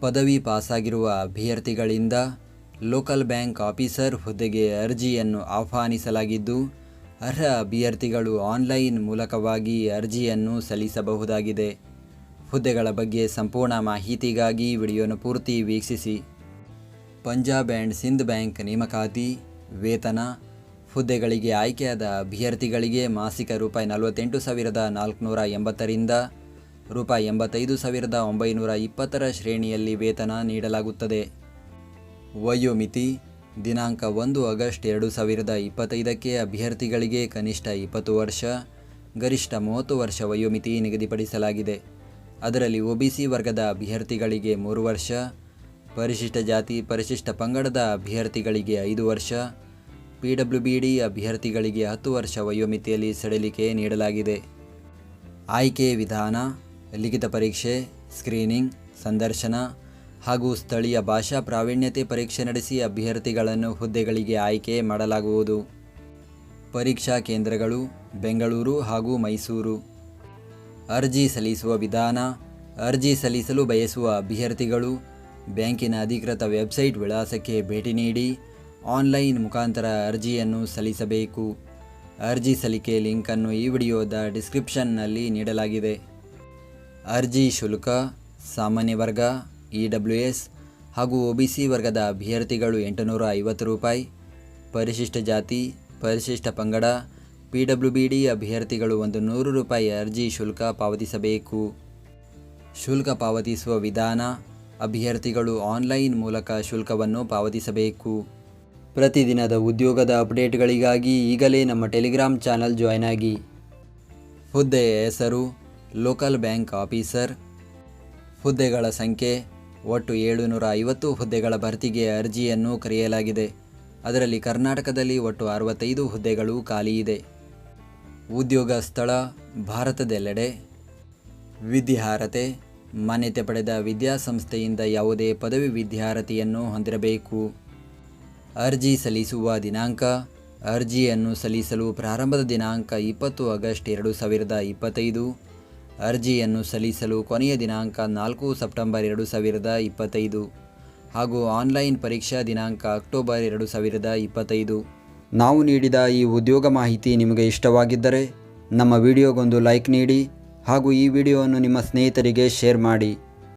ಪದವಿ ಪಾಸಾಗಿರುವ ಅಭ್ಯರ್ಥಿಗಳಿಂದ local bank officer ಹುದ್ದೆಗೆ ಅರ್ಜಿಯನ್ನು ಆಹ್ವಾನಿಸಲಾಗಿದ್ದು, ಅರ್ಹ ಅಭ್ಯರ್ಥಿಗಳು ಆನ್ಲೈನ್ ಮೂಲಕವಾಗಿ ಅರ್ಜಿಯನ್ನು ಸಲ್ಲಿಸಬಹುದಾಗಿದೆ. ಹುದ್ದೆಗಳ ಬಗ್ಗೆ ಸಂಪೂರ್ಣ ಮಾಹಿತಿಗಾಗಿ ವಿಡಿಯೋನ ಪೂರ್ತಿ ವೀಕ್ಷಿಸಿ. ಪಂಜಾಬ್ ಆ್ಯಂಡ್ ಸಿಂಧ್ ಬ್ಯಾಂಕ್ ನೇಮಕಾತಿ ವೇತನ. ಹುದ್ದೆಗಳಿಗೆ ಆಯ್ಕೆಯಾದ ಅಭ್ಯರ್ಥಿಗಳಿಗೆ ಮಾಸಿಕ ₹48,480 ರಿಂದ ₹85,920 ಶ್ರೇಣಿಯಲ್ಲಿ ವೇತನ ನೀಡಲಾಗುತ್ತದೆ. ವಯೋಮಿತಿ ದಿನಾಂಕ 1 ಆಗಸ್ಟ್ 2025ಕ್ಕೆ ಅಭ್ಯರ್ಥಿಗಳಿಗೆ ಕನಿಷ್ಠ 20 ವರ್ಷ, ಗರಿಷ್ಠ 30 ವರ್ಷ ವಯೋಮಿತಿ ನಿಗದಿಪಡಿಸಲಾಗಿದೆ. ಅದರಲ್ಲಿ OBC ವರ್ಗದ ಅಭ್ಯರ್ಥಿಗಳಿಗೆ 3 ವರ್ಷ, ಪರಿಶಿಷ್ಟ ಜಾತಿ ಪರಿಶಿಷ್ಟ ಪಂಗಡದ ಅಭ್ಯರ್ಥಿಗಳಿಗೆ 5 ವರ್ಷ, PWBD ಅಭ್ಯರ್ಥಿಗಳಿಗೆ 10 ವರ್ಷ ವಯೋಮಿತಿಯಲ್ಲಿ ಸಡಿಲಿಕೆ ನೀಡಲಾಗಿದೆ. ಆಯ್ಕೆ ವಿಧಾನ: ಲಿಖಿತ ಪರೀಕ್ಷೆ, ಸ್ಕ್ರೀನಿಂಗ್, ಸಂದರ್ಶನ ಹಾಗೂ ಸ್ಥಳೀಯ ಭಾಷಾ ಪ್ರಾವೀಣ್ಯತೆ ಪರೀಕ್ಷೆ ನಡೆಸಿ ಅಭ್ಯರ್ಥಿಗಳನ್ನು ಹುದ್ದೆಗಳಿಗೆ ಆಯ್ಕೆ ಮಾಡಲಾಗುವುದು. ಪರೀಕ್ಷಾ ಕೇಂದ್ರಗಳು ಬೆಂಗಳೂರು ಹಾಗೂ ಮೈಸೂರು. ಅರ್ಜಿ ಸಲ್ಲಿಸುವ ವಿಧಾನ: ಅರ್ಜಿ ಸಲ್ಲಿಸಲು ಬಯಸುವ ಅಭ್ಯರ್ಥಿಗಳು ಬ್ಯಾಂಕಿನ ಅಧಿಕೃತ ವೆಬ್ಸೈಟ್ ವಿಳಾಸಕ್ಕೆ ಭೇಟಿ ನೀಡಿ ಆನ್ಲೈನ್ ಮುಖಾಂತರ ಅರ್ಜಿಯನ್ನು ಸಲ್ಲಿಸಬೇಕು. ಅರ್ಜಿ ಸಲ್ಲಿಕೆ ಲಿಂಕನ್ನು ಈ ವಿಡಿಯೋದ ಡಿಸ್ಕ್ರಿಪ್ಷನ್ನಲ್ಲಿ ನೀಡಲಾಗಿದೆ. ಅರ್ಜಿ ಶುಲ್ಕ: ಸಾಮಾನ್ಯ ವರ್ಗ, EWS ಹಾಗೂ OBC ವರ್ಗದ ಅಭ್ಯರ್ಥಿಗಳು ₹850, ಪರಿಶಿಷ್ಟ ಜಾತಿ ಪರಿಶಿಷ್ಟ ಪಂಗಡ PWBD ಅಭ್ಯರ್ಥಿಗಳು ₹100 ಅರ್ಜಿ ಶುಲ್ಕ ಪಾವತಿಸಬೇಕು. ಶುಲ್ಕ ಪಾವತಿಸುವ ವಿಧಾನ: ಅಭ್ಯರ್ಥಿಗಳು ಆನ್ಲೈನ್ ಮೂಲಕ ಶುಲ್ಕವನ್ನು ಪಾವತಿಸಬೇಕು. ಪ್ರತಿದಿನದ ಉದ್ಯೋಗದ ಅಪ್ಡೇಟ್ಗಳಿಗಾಗಿ ಈಗಲೇ ನಮ್ಮ ಟೆಲಿಗ್ರಾಮ್ ಚಾನಲ್ ಜಾಯ್ನ್ ಆಗಿ. ಹುದ್ದೆಯ ಹೆಸರು: ಲೋಕಲ್ ಬ್ಯಾಂಕ್ ಆಫೀಸರ್. ಹುದ್ದೆಗಳ ಸಂಖ್ಯೆ: ಒಟ್ಟು 750 ಹುದ್ದೆಗಳ ಭರ್ತಿಗೆ ಅರ್ಜಿಯನ್ನು ಕರೆಯಲಾಗಿದೆ. ಅದರಲ್ಲಿ ಕರ್ನಾಟಕದಲ್ಲಿ ಒಟ್ಟು 65 ಹುದ್ದೆಗಳು ಖಾಲಿ ಇದೆ. ಉದ್ಯೋಗ ಸ್ಥಳ: ಭಾರತದೆಲ್ಲೆಡೆ. ವಿದ್ಯಾರ್ಹತೆ: ಮಾನ್ಯತೆ ಪಡೆದ ವಿದ್ಯಾಸಂಸ್ಥೆಯಿಂದ ಯಾವುದೇ ಪದವಿ ವಿದ್ಯಾರ್ಹತೆಯನ್ನು ಹೊಂದಿರಬೇಕು. ಅರ್ಜಿ ಸಲ್ಲಿಸುವ ದಿನಾಂಕ: ಅರ್ಜಿಯನ್ನು ಸಲ್ಲಿಸಲು ಪ್ರಾರಂಭದ ದಿನಾಂಕ 20 ಆಗಸ್ಟ್ 2025. ಅರ್ಜಿಯನ್ನು ಸಲ್ಲಿಸಲು ಕೊನೆಯ ದಿನಾಂಕ 4 ಸೆಪ್ಟೆಂಬರ್ 2025 ಹಾಗೂ ಆನ್ಲೈನ್ ಪರೀಕ್ಷಾ ದಿನಾಂಕ ಅಕ್ಟೋಬರ್ 2025. ನಾವು ನೀಡಿದ ಈ ಉದ್ಯೋಗ ಮಾಹಿತಿ ನಿಮಗೆ ಇಷ್ಟವಾಗಿದ್ದರೆ ನಮ್ಮ ವಿಡಿಯೋಗೊಂದು ಲೈಕ್ ನೀಡಿ ಹಾಗೂ ಈ ವಿಡಿಯೋವನ್ನು ನಿಮ್ಮ ಸ್ನೇಹಿತರಿಗೆ ಶೇರ್ ಮಾಡಿ.